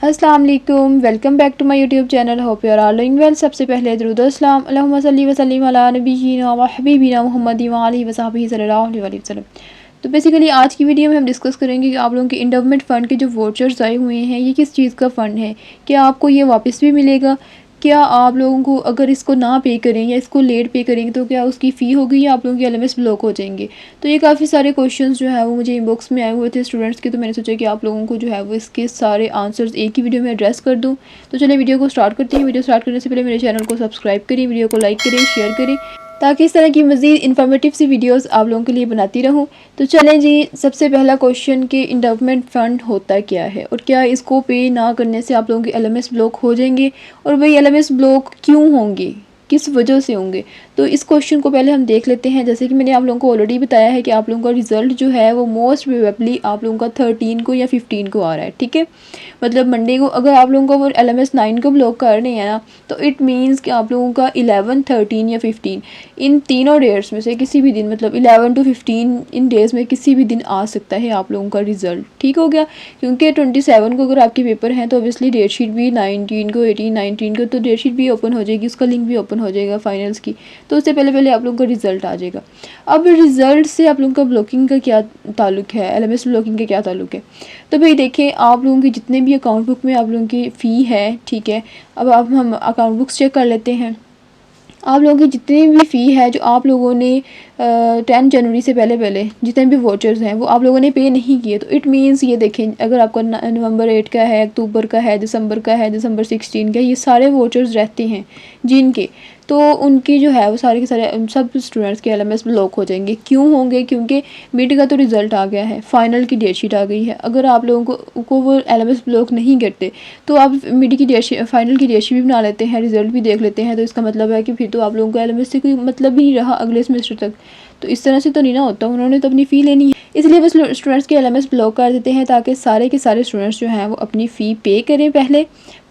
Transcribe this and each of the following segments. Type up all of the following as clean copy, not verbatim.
अस्सलाम वालेकुम, welcome back to my YouTube channel. Hope you are all doing well. सबसे पहले दुरूद अस्सलाम अल्लाहुम्मा सल्ली व सल्लिम अला नबिय्यिना व हबीबिना मुहम्मदिन व आलिहि व सहबिही सल्लल्लाहु अलैहि वसल्लम। तो बेसिकली आज की वीडियो में हम डिस्कस करेंगे कि आप लोगों के इंडोमेंट फ़ंड के जो वोचर्स आए हुए हैं ये किस चीज़ का फ़ंड है, क्या आपको ये वापस भी मिलेगा, क्या आप लोगों को अगर इसको ना पे करें या इसको लेट पे करेंगे तो क्या उसकी फ़ी होगी या आप लोगों के एलएमएस ब्लॉक हो जाएंगे। तो ये काफ़ी सारे क्वेश्चंस जो है वो मुझे इनबॉक्स में आए हुए थे स्टूडेंट्स के, तो मैंने सोचा कि आप लोगों को जो है वो इसके सारे आंसर्स एक ही वीडियो में एड्रेस कर दूँ। तो चलिए वीडियो को स्टार्ट करते हैं। वीडियो स्टार्ट करने से पहले मेरे चैनल को सब्सक्राइब करें, वीडियो को लाइक करें, शेयर करें, ताकि इस तरह की मज़ीद इन्फॉर्मेटिव सी वीडियोस आप लोगों के लिए बनाती रहूं। तो चलें जी, सबसे पहला क्वेश्चन कि इंडोमेंट फ़ंड होता क्या है और क्या इसको पे ना करने से आप लोगों के एलएमएस ब्लॉक हो जाएंगे, और वही एलएमएस ब्लॉक क्यों होंगे, किस वजह से होंगे। तो इस क्वेश्चन को पहले हम देख लेते हैं। जैसे कि मैंने आप लोगों को ऑलरेडी बताया है कि आप लोगों का रिज़ल्ट जो है वो मोस्ट प्रोबेबली आप लोगों का 13 को या 15 को आ रहा है, ठीक है। मतलब मंडे को अगर आप लोगों को वो एलएमएस 9 को ब्लॉक कर रहे हैं ना, तो इट मीन्स कि आप लोगों का 11, 13 या 15 इन तीनों डेट्स में से किसी भी दिन, मतलब 11 to 15 इन डेज़ में किसी भी दिन आ सकता है आप लोगों का रिज़ल्ट, ठीक हो गया। क्योंकि 27 को अगर आपके पेपर हैं तो ऑब्वियसली डेट शीट भी 19 को, 18, 19 को तो डेट शीट भी ओपन हो जाएगी, उसका लिंक भी ओपन हो जाएगा फाइनल्स की। तो उससे पहले पहले आप लोगों का रिज़ल्ट आ जाएगा। अब रिज़ल्ट से आप लोगों का ब्लॉकिंग का क्या ताल्लुक है, एलएमएस ब्लॉकिंग का क्या ताल्लुक है। तो भाई देखें, आप लोगों की जितने भी अकाउंट बुक में आप लोगों की फ़ी है, ठीक है। अब हम अकाउंट बुक्स चेक कर लेते हैं। आप लोगों की जितनी भी फ़ी है जो आप लोगों ने 10 जनवरी से पहले पहले जितने भी वोचर्स हैं वो आप लोगों ने पे नहीं किए, तो इट मीन्स ये देखें, अगर आपका नवंबर 8 का है, अक्टूबर का है, दिसंबर का है, दिसंबर 16 का, ये सारे वोचर्स रहते हैं जिनके, तो उनकी जो है वो सारे के सारे सब स्टूडेंट्स के एलएमएस ब्लॉक हो जाएंगे। क्यों होंगे? क्योंकि मिड का तो रिज़ल्ट आ गया है, फाइनल की डेट शीट आ गई है। अगर आप लोगों को वो एलएमएस ब्लॉक नहीं करते तो आप मिड की डेट शीट, फाइनल की डेट शीट भी बना लेते हैं, रिज़ल्ट भी देख लेते हैं, तो इसका मतलब है कि फिर तो आप लोगों को एलएमएस से कोई मतलब ही नहीं रहा अगले सेमेस्टर तक। तो इस तरह से तो नहीं ना होता, उन्होंने तो अपनी फ़ी लेनी है, इसलिए बस स्टूडेंट्स के एलएमएस ब्लॉक कर देते हैं ताकि सारे के सारे स्टूडेंट्स जो हैं वो अपनी फ़ी पे करें पहले,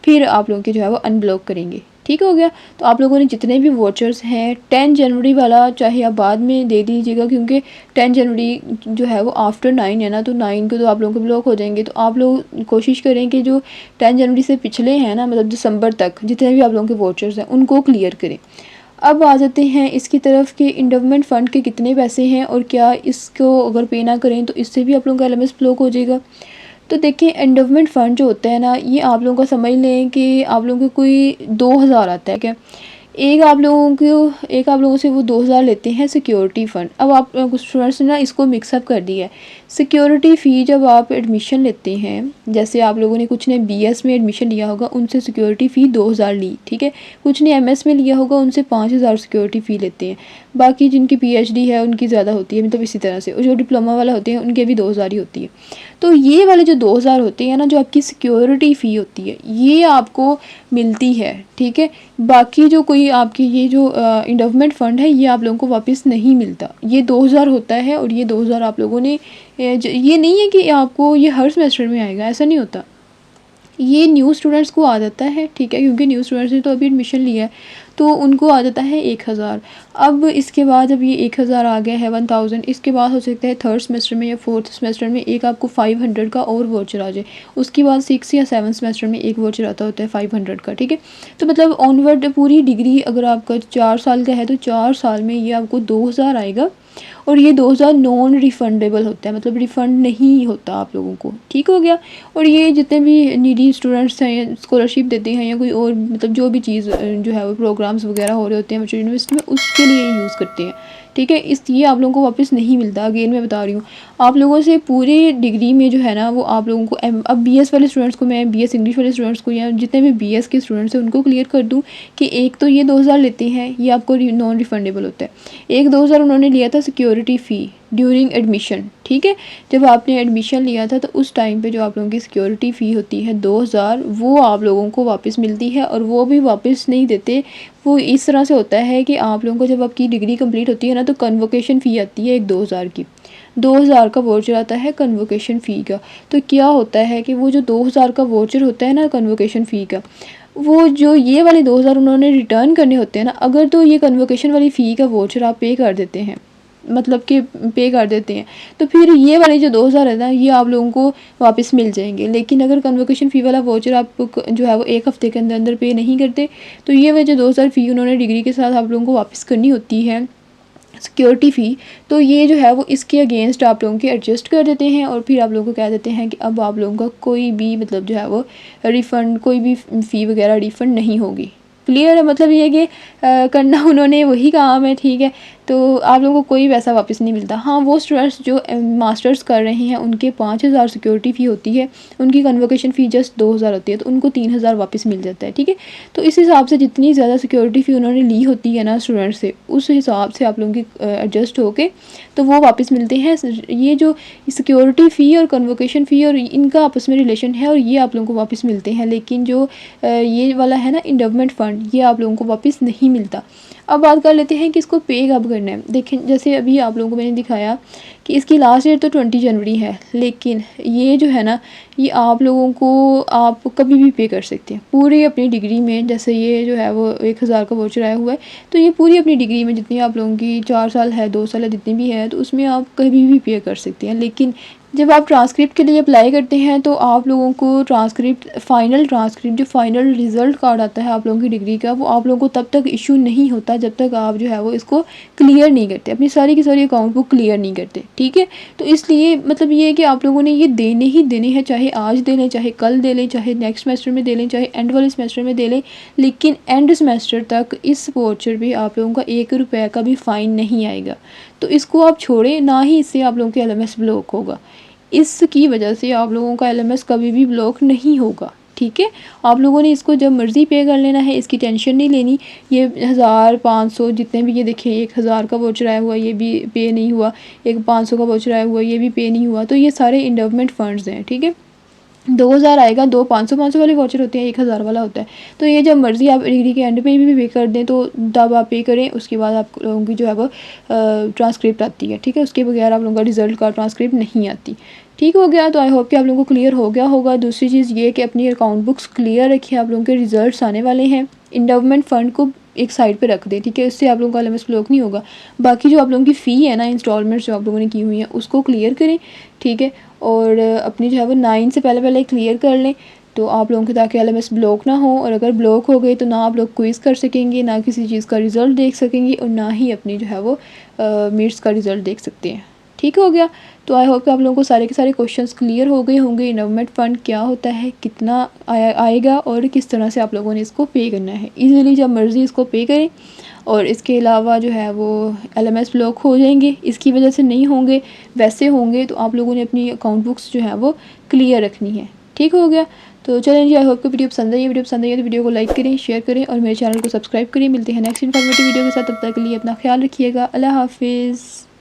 फिर आप लोगों के जो है वो अनब्लॉक करेंगे, ठीक हो गया। तो आप लोगों ने जितने भी वोचर्स हैं 10 जनवरी वाला चाहे आप बाद में दे दीजिएगा, क्योंकि 10 जनवरी जो है वो आफ्टर 9 है ना, तो 9 को तो आप लोगों के ब्लॉक हो जाएंगे। तो आप लोग कोशिश करें कि जो 10 जनवरी से पिछले हैं ना, मतलब दिसंबर तक जितने भी आप लोगों के वोचर्स हैं उनको क्लियर करें। अब आ जाते हैं इसकी तरफ कि इंडोमेंट फ़ंड के कितने पैसे हैं और क्या इसको अगर पे ना करें तो इससे भी आप लोगों का एलएमएस ब्लॉक हो जाएगा। तो देखिए, एंडोवमेंट फ़ंड जो होता है ना, ये आप लोगों का समझ लें कि आप लोगों को कोई 2000 आता है क्या, एक आप लोगों से वो 2000 लेते हैं सिक्योरिटी फ़ंड। अब आप कुछ स्टूडेंट्स ने ना इसको मिक्सअप कर दिया है। सिक्योरिटी फ़ी जब आप एडमिशन लेते हैं, जैसे आप लोगों ने कुछ ने बीएस में एडमिशन लिया होगा, उनसे सिक्योरिटी फ़ी 2000 ली, ठीक है। कुछ ने एमएस में लिया होगा, उनसे 5000 सिक्योरिटी फ़ी लेते हैं। बाकी जिनकी पीएचडी है उनकी ज़्यादा होती है, मतलब इसी तरह से, और जो डिप्लोमा वाला होते हैं उनके भी 2000 ही होती है। तो ये वाले जो 2000 होते हैं ना, जो आपकी सिक्योरिटी फ़ी होती है, ये आपको मिलती है, ठीक है। बाकी जो कोई आपकी ये जो इंडोमेंट फ़ंड है ये आप लोगों को वापस नहीं मिलता। ये 2000 होता है, और ये 2000 आप लोगों ने, ये नहीं है कि आपको ये हर सेमेस्टर में आएगा, ऐसा नहीं होता। ये न्यू स्टूडेंट्स को आ जाता है, ठीक है, क्योंकि न्यू स्टूडेंट्स ने तो अभी एडमिशन लिया है, तो उनको आ जाता है 1000। अब इसके बाद जब ये 1000 आ गया है 1000, इसके बाद हो सकता है थर्ड सेमेस्टर में या फोर्थ सेमेस्टर में एक आपको 500 का और वोचर आ जाए। उसके बाद 6 या 7 सेमेस्टर में एक वोचर आता होता है 500 का, ठीक है। तो मतलब ऑनवर्ड पूरी डिग्री अगर आपका 4 साल का है तो 4 साल में ये आपको 2000 आएगा, और ये 2000 नॉन रिफंडेबल होता है, मतलब रिफ़ंड नहीं होता आप लोगों को, ठीक हो गया। और ये जितने भी नीडी स्टूडेंट्स हैं, स्कॉलरशिप देते हैं या कोई और मतलब जो भी चीज़ जो है वो प्रोग्राम्स वगैरह हो रहे होते हैं बच्चों यूनिवर्सिटी में, उसके लिए यूज़ करते हैं, ठीक है। ये आप लोगों को वापस नहीं मिलता। अगेन मैं बता रही हूँ, आप लोगों से पूरी डिग्री में जो है ना वो आप लोगों को अब बीएस वाले स्टूडेंट्स को, मैं बीएस इंग्लिश वाले स्टूडेंट्स को या जितने भी बीएस के स्टूडेंट्स हैं उनको क्लियर कर दूँ कि एक तो ये 2000 लेते हैं, ये आपको नॉन रिफंडेबल होता है। एक 2000 उन्होंने लिया था सिक्योरिटी फ़ी ड्यूरिंग एडमिशन, ठीक है। जब आपने एडमिशन लिया था तो उस टाइम पे जो आप लोगों की सिक्योरिटी फ़ी होती है 2000, वो आप लोगों को वापस मिलती है, और वो भी वापस नहीं देते। वो इस तरह से होता है कि आप लोगों को जब आपकी डिग्री कंप्लीट होती है ना, तो कन्वोकेशन फ़ी आती है एक 2000 की, 2000 का वोचर आता है कन्वोकेशन फ़ी का। तो क्या होता है कि वो जो 2000 का वोचर होता है ना कन्वोकेशन फ़ी का, वो जो ये वाले 2000 उन्होंने रिटर्न करने होते हैं ना, अगर तो ये कन्वोकेशन वाली फ़ी का वोचर आप पे कर देते हैं, मतलब कि पे कर देते हैं, तो फिर ये वाले जो 2000 है ना, ये आप लोगों को वापस मिल जाएंगे। लेकिन अगर कन्वोकेशन फ़ी वाला वाउचर आप जो है वो 1 हफ़्ते के अंदर अंदर पे नहीं करते, तो ये वाले जो 2000 फ़ी उन्होंने डिग्री के साथ आप लोगों को वापस करनी होती है, सिक्योरिटी फ़ी, तो ये जो है वो इसके अगेंस्ट आप लोगों के एडजस्ट कर देते हैं और फिर आप लोगों को कह देते हैं कि अब आप लोगों का कोई भी मतलब जो है वो रिफ़ंड, कोई भी फ़ी वगैरह रिफ़ंड नहीं होगी। क्लियर है? मतलब ये है कि करना उन्होंने वही काम है, ठीक है, तो आप लोगों को कोई पैसा वापस नहीं मिलता। हाँ, वो स्टूडेंट्स जो मास्टर्स कर रहे हैं उनके 5000 सिक्योरिटी फ़ी होती है, उनकी कन्वोकेशन फ़ी जस्ट 2000 होती है, तो उनको 3000 वापस मिल जाता है, ठीक है। तो इस हिसाब से जितनी ज़्यादा सिक्योरिटी फ़ी उन्होंने ली होती है ना स्टूडेंट से, उस हिसाब से आप लोगों की एडजस्ट होके तो वो वापस मिलते हैं। ये जो सिक्योरिटी फ़ी और कन्वोकेशन फ़ी और इनका आपस में रिलेशन है और ये आप लोगों को वापस मिलते हैं, लेकिन जो ये वाला है ना एंडोवमेंट फ़ंड, ये आप लोगों को वापस नहीं मिलता। अब बात कर लेते हैं कि इसको पे कब करना है। देखें, जैसे अभी आप लोगों को मैंने दिखाया कि इसकी लास्ट डेट तो 20 जनवरी है, लेकिन ये जो है ना, ये आप लोगों को आप कभी भी पे कर सकते हैं पूरी अपनी डिग्री में। जैसे ये जो है वो 1000 का वाउचर आया हुआ है, तो ये पूरी अपनी डिग्री में जितनी आप लोगों की 4 साल है, 2 साल है, जितनी भी है, तो उसमें आप कभी भी पे कर सकते हैं। लेकिन जब आप ट्रांसक्रिप्ट के लिए अप्लाई करते हैं तो आप लोगों को ट्रांसक्रिप्ट, फ़ाइनल ट्रांसक्रिप्ट, जो फ़ाइनल रिज़ल्ट कार्ड आता है आप लोगों की डिग्री का, वो आप लोगों को तब तक इशू नहीं होता जब तक आप जो है वो इसको क्लियर नहीं करते, अपनी सारी की सारी अकाउंट बुक क्लियर नहीं करते, ठीक है। तो इसलिए मतलब ये है कि आप लोगों ने ये देने ही देने हैं, चाहे आज दे लें, चाहे कल दे लें, चाहे नेक्स्ट सेमेस्टर में दे लें, चाहे एंड वाले सेमेस्टर में दे लें, लेकिन एंड सेमेस्टर तक इस वाउचर पे आप लोगों का 1 रुपये का भी फ़ाइन नहीं आएगा। तो इसको आप छोड़ें ना, ही इससे आप लोगों के LMS ब्लॉक होगा। इसकी वजह से आप लोगों का LMS कभी भी ब्लॉक नहीं होगा, ठीक है। आप लोगों ने इसको जब मर्ज़ी पे कर लेना है, इसकी टेंशन नहीं लेनी। ये 1000, 500 जितने भी, ये देखिए 1000 का वाउचर आया हुआ, ये भी पे नहीं हुआ, एक 500 का वाउचर आया हुआ, ये भी पे नहीं हुआ, तो ये सारे एंडोवमेंट फ़ंड्स हैं, ठीक है। 2000 आएगा, 2 500 वाले वाउचर होते हैं, 1000 वाला होता है। तो ये जब मर्ज़ी आप डिग्री के एंड पे भी पे कर दें, तो तब आप पे करें, उसके बाद आप लोगों की जो है वो ट्रांसक्रिप्ट आती है, ठीक है। उसके बगैर आप लोगों का रिज़ल्ट का ट्रांसक्रिप्ट नहीं आती। ठीक हो गया, तो आई होप कि आप लोगों को क्लियर हो गया होगा। दूसरी चीज़ ये कि अपनी अकाउंट बुक्स क्लियर रखिए, आप लोगों के रिज़ल्ट्स आने वाले हैं। एंडोवमेंट फ़ंड को एक साइड पे रख दें, ठीक है, इससे आप लोगों का LMS ब्लॉक नहीं होगा। बाकी जो आप लोगों की फ़ी है ना, इंस्टॉलमेंट्स जो आप लोगों ने की हुई हैं, उसको क्लियर करें, ठीक है। और अपनी जो है वो 9 से पहले क्लियर कर लें, तो आप लोगों के, ताकि LMS ब्लॉक ना हो। और अगर ब्लॉक हो गए तो ना आप लोग क्विज़ कर सकेंगे, ना किसी चीज़ का रिज़ल्ट देख सकेंगे, और ना ही अपनी जो है वो मिट्स का रिज़ल्ट देख सकते हैं। ठीक हो गया, तो आई होप कि आप लोगों को सारे के सारे क्वेश्चंस क्लियर हो गए होंगे। एंडोवमेंट फ़ंड क्या होता है, कितना आएगा और किस तरह से आप लोगों ने इसको पे करना है। ईज़िली जब मर्ज़ी इसको पे करें। और इसके अलावा जो है वो LMS ब्लॉक हो जाएंगे, इसकी वजह से नहीं होंगे, वैसे होंगे तो आप लोगों ने अपनी अकाउंट बुक्स जो है वो क्लियर रखनी है। ठीक हो गया, तो चलें जी, आई होप कि वीडियो पसंद आई है। वीडियो पसंद आई है तो वीडियो को लाइक करें, शेयर करें और मेरे चैनल को सब्सक्राइब करें। मिलते हैं नेक्स्ट इन्फॉर्मेटिव वीडियो के साथ, तब तक के लिए अपना ख्याल रखिएगा। अल्लाह हाफिज़।